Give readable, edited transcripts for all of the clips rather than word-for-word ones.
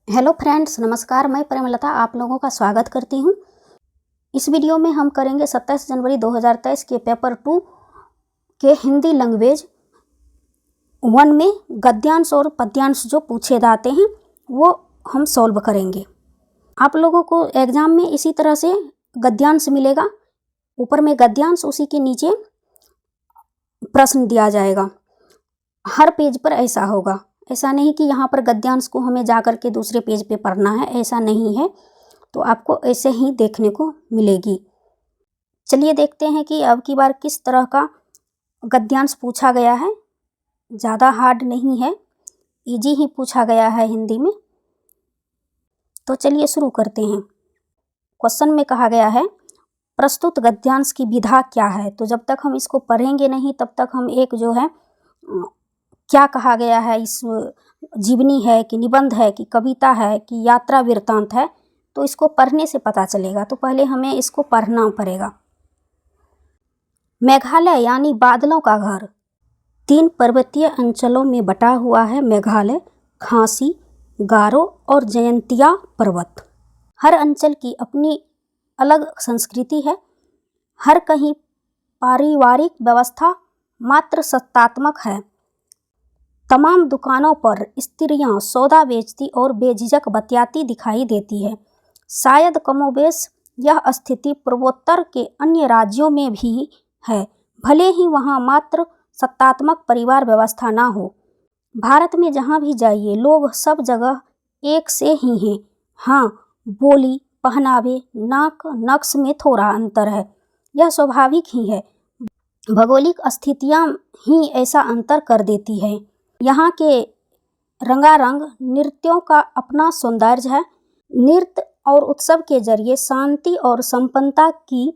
Hello friends, नमस्कार। मैं प्रेमलता आप लोगों का स्वागत करती हूं। इस वीडियो में हम करेंगे 27 जनवरी 2023 के पेपर 2 के हिंदी लैंग्वेज 1 में गद्यांश और पद्यांश जो पूछे जाते हैं वो हम सॉल्व करेंगे। आप लोगों को एग्ज़ाम में इसी तरह से गद्यांश मिलेगा, ऊपर में गद्यांश, उसी के नीचे प्रश्न दिया जाएगा। हर पेज पर ऐसा होगा, ऐसा नहीं कि यहाँ पर गद्यांश को हमें जा कर के दूसरे पेज पे पढ़ना है, ऐसा नहीं है। तो आपको ऐसे ही देखने को मिलेगी। चलिए देखते हैं कि अब की बार किस तरह का गद्यांश पूछा गया है। ज़्यादा हार्ड नहीं है, इजी ही पूछा गया है हिंदी में। तो चलिए शुरू करते हैं। क्वेश्चन में कहा गया है प्रस्तुत गद्यांश की विधा क्या है। तो जब तक हम इसको पढ़ेंगे नहीं तब तक हम एक जो है क्या कहा गया है, इस जीवनी है कि निबंध है कि कविता है कि यात्रा वृत्तांत है, तो इसको पढ़ने से पता चलेगा। तो पहले हमें इसको पढ़ना पड़ेगा। मेघालय यानी बादलों का घर 3 पर्वतीय अंचलों में बटा हुआ है। मेघालय, खासी, गारो और जयंतिया पर्वत। हर अंचल की अपनी अलग संस्कृति है। हर कहीं पारिवारिक व्यवस्था मात्र सत्तात्मक है। तमाम दुकानों पर स्त्रियां सौदा बेचती और बेझिझक बतियाती दिखाई देती है। शायद कमोबेश यह स्थिति पूर्वोत्तर के अन्य राज्यों में भी है, भले ही वहां मात्र सत्तात्मक परिवार व्यवस्था ना हो। भारत में जहां भी जाइए लोग सब जगह एक से ही हैं। हाँ, बोली, पहनावे, नाक नक्श में थोड़ा अंतर है, यह स्वाभाविक ही है। भौगोलिक स्थितियां ही ऐसा अंतर कर देती है। यहाँ के रंगारंग नृत्यों का अपना सौंदर्य है। नृत्य और उत्सव के जरिए शांति और संपन्नता की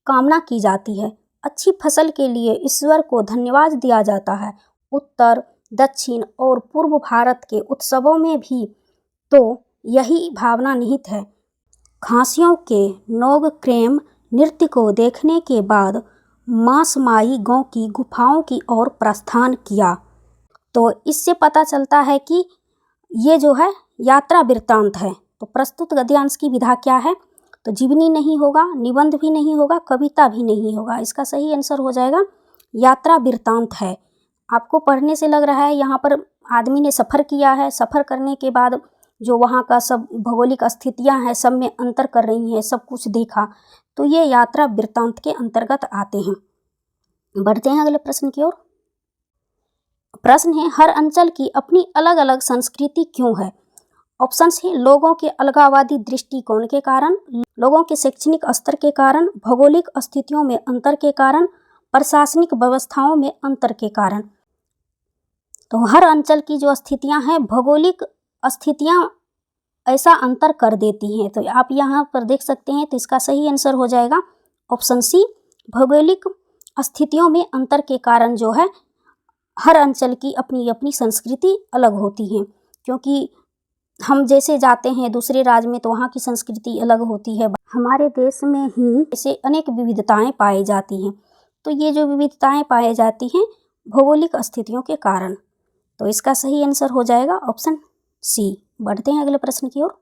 कामना की जाती है। अच्छी फसल के लिए ईश्वर को धन्यवाद दिया जाता है। उत्तर, दक्षिण और पूर्व भारत के उत्सवों में भी तो यही भावना निहित है। खासियों के नोगक्रेम नृत्य को देखने के बाद मासमाई गांव की गुफाओं की ओर प्रस्थान किया। तो इससे पता चलता है कि ये जो है यात्रा वृत्तांत है। तो प्रस्तुत गद्यांश की विधा क्या है? तो जीवनी नहीं होगा, निबंध भी नहीं होगा, कविता भी नहीं होगा। इसका सही आंसर हो जाएगा यात्रा वृत्तांत है। आपको पढ़ने से लग रहा है यहाँ पर आदमी ने सफ़र किया है, सफ़र करने के बाद जो वहाँ का सब भौगोलिक स्थितियाँ हैं सब में अंतर कर रही हैं, सब कुछ देखा, तो ये यात्रा वृत्तांत के अंतर्गत आते हैं। बढ़ते हैं अगले प्रश्न की ओर। प्रश्न है हर अंचल की अपनी अलग अलग संस्कृति क्यों है? ऑप्शंस है लोगों के अलगाववादी दृष्टिकोण के कारण, लोगों के शैक्षणिक स्तर के कारण, भौगोलिक स्थितियों में अंतर के कारण, प्रशासनिक व्यवस्थाओं में अंतर के कारण। तो हर अंचल की जो स्थितियां हैं, भौगोलिक स्थितियां ऐसा अंतर कर देती हैं। तो आप यहाँ पर देख सकते हैं। तो इसका सही आंसर हो जाएगा ऑप्शन सी, भौगोलिक स्थितियों में अंतर के कारण जो है हर अंचल की अपनी अपनी संस्कृति अलग होती है। क्योंकि हम जैसे जाते हैं दूसरे राज्य में तो वहाँ की संस्कृति अलग होती है। हमारे देश में ही ऐसे अनेक विविधताएं पाई जाती हैं। तो ये जो विविधताएं पाई जाती हैं भौगोलिक स्थितियों के कारण। तो इसका सही आंसर हो जाएगा ऑप्शन सी। बढ़ते हैं अगले प्रश्न की ओर।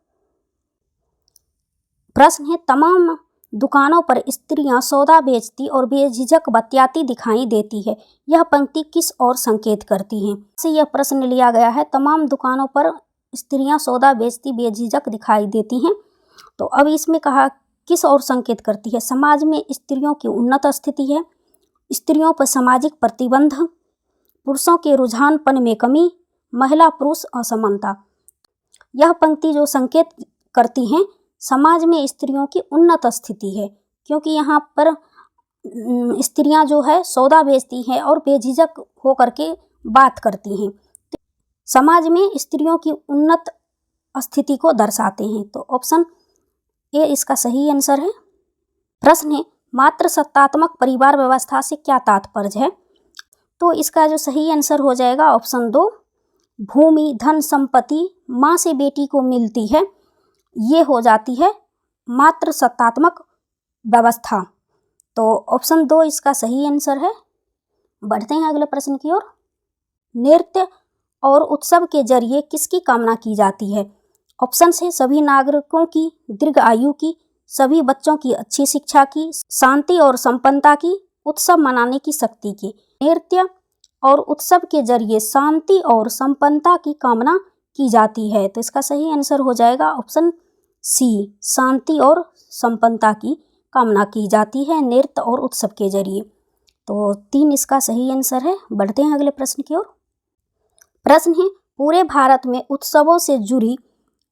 प्रश्न है तमाम दुकानों पर स्त्रियां सौदा बेचती और बेझिझक बतियाती दिखाई देती है। यह पंक्ति किस ओर संकेत करती है? से यह प्रश्न लिया गया है। तमाम दुकानों पर स्त्रियां सौदा बेचती बेझिझक दिखाई देती हैं। तो अब इसमें कहा किस ओर संकेत करती है? समाज में स्त्रियों की उन्नत स्थिति है, स्त्रियों पर सामाजिक प्रतिबंध, पुरुषों के रुझानपन में कमी, महिला पुरुष असमानता। यह पंक्ति जो संकेत करती हैं समाज में स्त्रियों की उन्नत स्थिति है, क्योंकि यहाँ पर स्त्रियां जो है सौदा बेचती हैं और बेझिझक होकर के बात करती हैं। समाज में स्त्रियों की उन्नत स्थिति को दर्शाते हैं। तो ऑप्शन ए इसका सही आंसर है। प्रश्न है मात्र सत्तात्मक परिवार व्यवस्था से क्या तात्पर्य है? तो इसका जो सही आंसर हो जाएगा ऑप्शन 2, भूमि, धन, संपत्ति माँ से बेटी को मिलती है, ये हो जाती है मात्र सत्तात्मक व्यवस्था। तो ऑप्शन 2 इसका सही आंसर है। बढ़ते हैं अगले प्रश्न की ओर। नृत्य और उत्सव के जरिए किसकी कामना की जाती है? ऑप्शन है सभी नागरिकों की दीर्घ आयु की, सभी बच्चों की अच्छी शिक्षा की, शांति और संपन्नता की, उत्सव मनाने की शक्ति की। नृत्य और उत्सव के जरिए शांति और संपन्नता की कामना की जाती है। तो इसका सही आंसर हो जाएगा ऑप्शन सी, शांति और संपन्नता की कामना की जाती है नृत्य और उत्सव के जरिए। तो 3 इसका सही आंसर है। बढ़ते हैं अगले प्रश्न की ओर। प्रश्न है पूरे भारत में उत्सवों से जुड़ी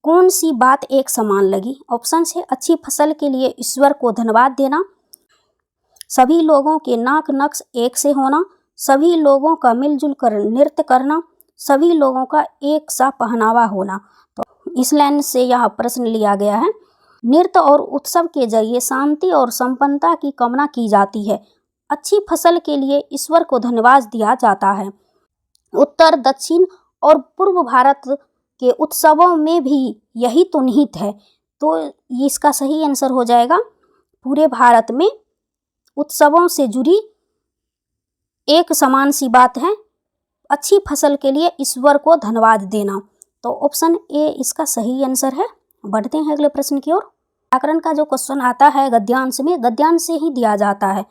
कौन सी बात एक समान लगी? ऑप्शन है अच्छी फसल के लिए ईश्वर को धन्यवाद देना, सभी लोगों के नाक नक्श एक से होना, सभी लोगों का मिलजुल कर नृत्य करना, सभी लोगों का एक सा पहनावा होना। तो इस लाइन से यह प्रश्न लिया गया है। नृत्य और उत्सव के जरिए शांति और संपन्नता की कामना की जाती है। अच्छी फसल के लिए ईश्वर को धन्यवाद दिया जाता है। उत्तर, दक्षिण और पूर्व भारत के उत्सवों में भी यही तो निहित है। तो इसका सही आंसर हो जाएगा पूरे भारत में उत्सवों से जुड़ी एक समान सी बात है, अच्छी फसल के लिए ईश्वर को धन्यवाद देना। तो ऑप्शन ए इसका सही आंसर है। बढ़ते हैं अगले प्रश्न की ओर। व्याकरण का जो क्वेश्चन आता है गद्यांश में, गद्यांश से ही दिया जाता है।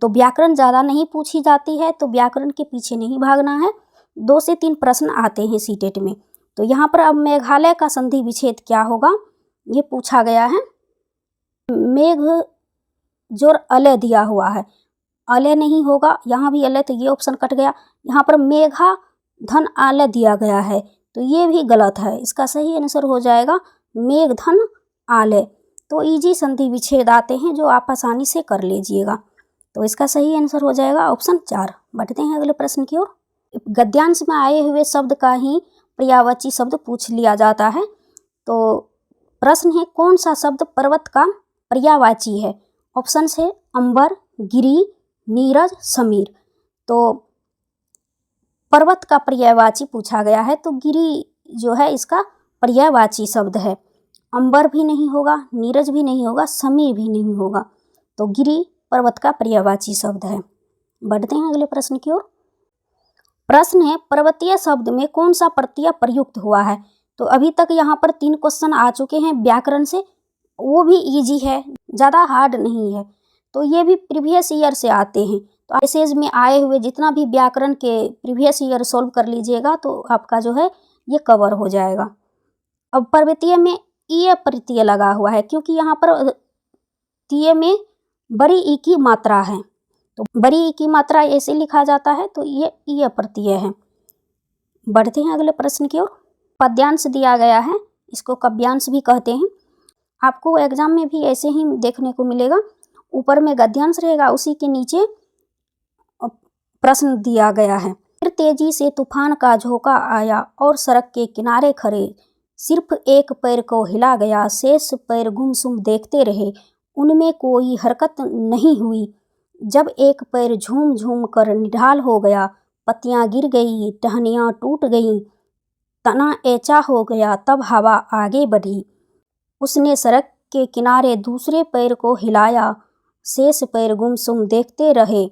तो व्याकरण ज़्यादा नहीं पूछी जाती है, तो व्याकरण के पीछे नहीं भागना है। 2 से 3 प्रश्न आते हैं सीटेट में। तो यहाँ पर अब मेघालय का संधि विच्छेद क्या होगा ये पूछा गया है। मेघ जोर अलय दिया हुआ है, अलय नहीं होगा, यहाँ भी अलय, तो ये ऑप्शन कट गया। यहाँ पर मेघा धन आलय दिया गया है, तो ये भी गलत है। इसका सही आंसर हो जाएगा मेघ धन आलय। तो इजी संधि विच्छेद आते हैं जो आप आसानी से कर लीजिएगा। तो इसका सही आंसर हो जाएगा ऑप्शन 4। बढ़ते हैं अगले प्रश्न की ओर। गद्यांश में आए हुए शब्द का ही पर्यायवाची शब्द पूछ लिया जाता है। तो प्रश्न है कौन सा शब्द पर्वत का पर्यायवाची है? ऑप्शन है अंबर, गिरी, नीरज, समीर। तो पर्वत का पर्यायवाची पूछा गया है, तो गिरी जो है इसका पर्यायवाची शब्द है। अंबर भी नहीं होगा, नीरज भी नहीं होगा, समीर भी नहीं होगा। तो गिरी पर्वत का पर्यायवाची शब्द है। बढ़ते हैं अगले प्रश्न की ओर। प्रश्न है पर्वतीय शब्द में कौन सा प्रत्यय प्रयुक्त हुआ है? तो अभी तक यहाँ पर 3 क्वेश्चन आ चुके हैं व्याकरण से, वो भी इजी है, ज़्यादा हार्ड नहीं है। तो ये भी प्रीवियस ईयर से आते हैं। तो मैसेज में आए हुए जितना भी व्याकरण के प्रीवियस ईयर सॉल्व कर लीजिएगा तो आपका जो है ये कवर हो जाएगा। अब पर्वतीय में ईय प्रत्यय लगा हुआ है, क्योंकि यहाँ पर तीय में बड़ी ई की मात्रा है, तो बड़ी ई की मात्रा ऐसे लिखा जाता है, तो ये ईय प्रत्यय है। बढ़ते हैं अगले प्रश्न की ओर। पद्यांश दिया गया है, इसको काव्यांश भी कहते हैं। आपको एग्जाम में भी ऐसे ही देखने को मिलेगा। ऊपर में गद्यांश रहेगा, उसी के नीचे प्रश्न दिया गया है। फिर तेजी से तूफान का झोंका आया और सड़क के किनारे खड़े सिर्फ एक पैर को हिला गया, शेष पैर गुमसुम देखते रहे, उनमें कोई हरकत नहीं हुई। जब एक पैर झूम झूम कर निढाल हो गया, पत्तियां गिर गई, टहनियाँ टूट गईं, तना ऐचा हो गया, तब हवा आगे बढ़ी। उसने सड़क के किनारे दूसरे पैर को हिलाया, शेष पैर गुमसुम देखते रहे।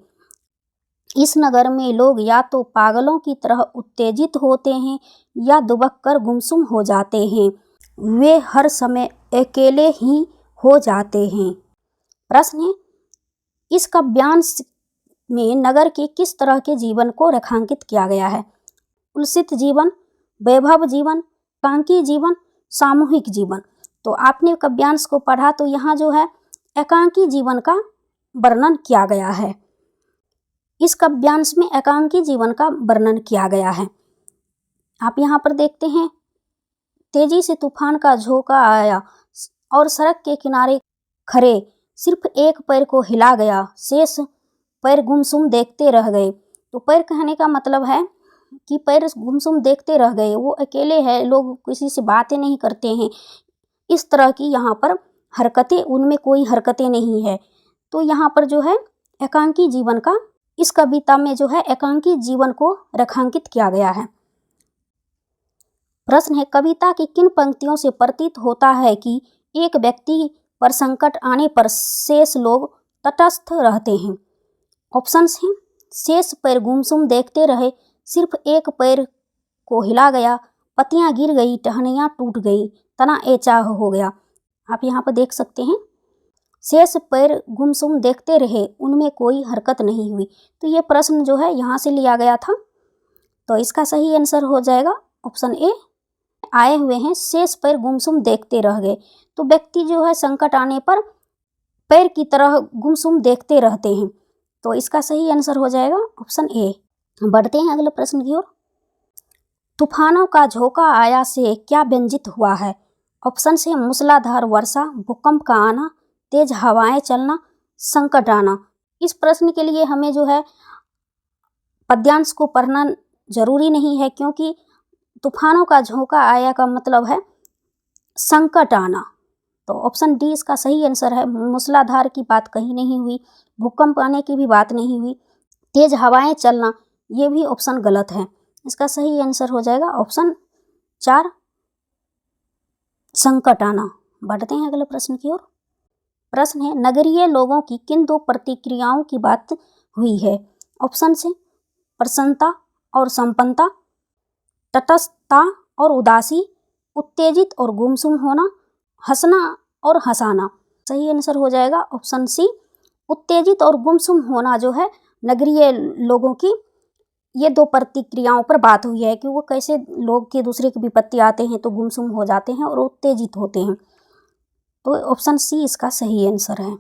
इस नगर में लोग या तो पागलों की तरह उत्तेजित होते हैं या दुबक कर गुमसुम हो जाते हैं, वे हर समय अकेले ही हो जाते हैं। प्रश्न है इस काव्यांश में नगर के किस तरह के जीवन को रेखांकित किया गया है? उल्सित जीवन, वैभव जीवन, एकांकी जीवन, सामूहिक जीवन। तो आपने काव्यांश को पढ़ा तो यहाँ जो है एकांकी जीवन का वर्णन किया गया है। इस काव्यांश में एकांकी जीवन का वर्णन किया गया है। आप यहाँ पर देखते हैं तेजी से तूफान का झोंका आया और सड़क के किनारे खड़े सिर्फ एक पैर को हिला गया, शेष पैर गुमसुम देखते रह गए। तो पैर कहने का मतलब है कि पैर गुमसुम देखते रह गए, वो अकेले हैं, लोग किसी से बातें नहीं करते हैं, इस तरह की यहाँ पर हरकतें, उनमें कोई हरकतें नहीं है। तो यहाँ पर जो है एकांकी जीवन का, इस कविता में जो है एकांकी जीवन को रेखांकित किया गया है। प्रश्न है कविता की किन पंक्तियों से प्रतीत होता है कि एक व्यक्ति पर संकट आने पर शेष लोग तटस्थ रहते हैं? ऑप्शंस हैं शेष पैर गुमसुम देखते रहे, सिर्फ एक पैर को हिला गया, पत्तियां गिर गई, टहनियाँ टूट गई, तना ऐचा हो गया। आप यहाँ पर देख सकते हैं। शेष पैर गुमसुम देखते रहे, उनमें कोई हरकत नहीं हुई। तो ये प्रश्न जो है यहाँ से लिया गया था। तो इसका सही आंसर हो जाएगा ऑप्शन ए। आए हुए हैं, शेष पैर गुमसुम देखते रह गए। तो व्यक्ति जो है संकट आने पर पैर की तरह गुमसुम देखते रहते हैं। तो इसका सही आंसर हो जाएगा ऑप्शन ए। बढ़ते हैं अगले प्रश्न की ओर। तूफानों का झोंका आया से क्या व्यंजित हुआ है? ऑप्शन से मूसलाधार वर्षा, भूकंप का आना, तेज हवाएं चलना, संकट आना। इस प्रश्न के लिए हमें जो है पद्यांश को पढ़ना जरूरी नहीं है, क्योंकि तूफानों का झोंका आया का मतलब है संकट आना। तो ऑप्शन डी इसका सही आंसर है। मूसलाधार की बात कहीं नहीं हुई, भूकंप आने की भी बात नहीं हुई, तेज हवाएं चलना ये भी ऑप्शन गलत है। इसका सही आंसर हो जाएगा ऑप्शन 4, संकट आना। बढ़ते हैं अगले प्रश्न की ओर। प्रश्न है, नगरीय लोगों की किन 2 प्रतिक्रियाओं की बात हुई है? ऑप्शन से प्रसन्नता और संपन्नता, तटस्थता और उदासी, उत्तेजित और गुमसुम होना, हंसना और हंसाना। सही आंसर हो जाएगा ऑप्शन सी, उत्तेजित और गुमसुम होना जो है नगरीय लोगों की ये 2 प्रतिक्रियाओं पर बात हुई है कि वो कैसे लोग के दूसरे की विपत्ति आते हैं तो गुमसुम हो जाते हैं और उत्तेजित होते हैं। तो ऑप्शन सी इसका सही आंसर है।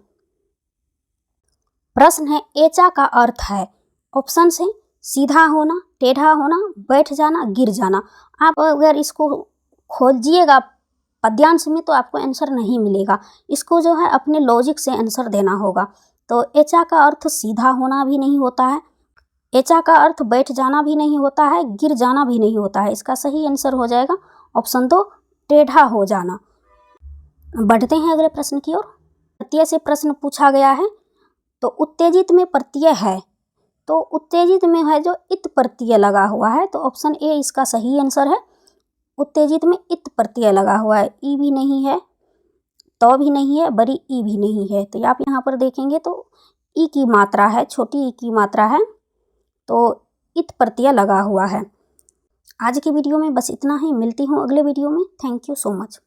प्रश्न है, ऐचा का अर्थ है? ऑप्शन से सीधा होना, टेढ़ा होना, बैठ जाना, गिर जाना। आप अगर इसको खोजिएगा पद्यांश में तो आपको आंसर नहीं मिलेगा। इसको जो है अपने लॉजिक से आंसर देना होगा। तो ऐचा का अर्थ सीधा होना भी नहीं होता है, ऐचा का अर्थ बैठ जाना भी नहीं होता है, गिर जाना भी नहीं होता है। इसका सही आंसर हो जाएगा ऑप्शन 2, टेढ़ा हो जाना। बढ़ते हैं अगले प्रश्न की ओर। प्रत्यय से प्रश्न पूछा गया है। तो उत्तेजित में प्रत्यय है, तो उत्तेजित में है जो इत प्रत्यय लगा हुआ है, तो ऑप्शन ए इसका सही आंसर है। उत्तेजित में इत प्रत्यय लगा हुआ है, ई भी नहीं है, तो भी नहीं है, बड़ी ई भी नहीं है। तो आप यहाँ पर देखेंगे तो ई की मात्रा है, छोटी ई की मात्रा है, तो इत प्रत्यय लगा हुआ है। आज की वीडियो में बस इतना ही। मिलती हूँ अगले वीडियो में। Thank you so much.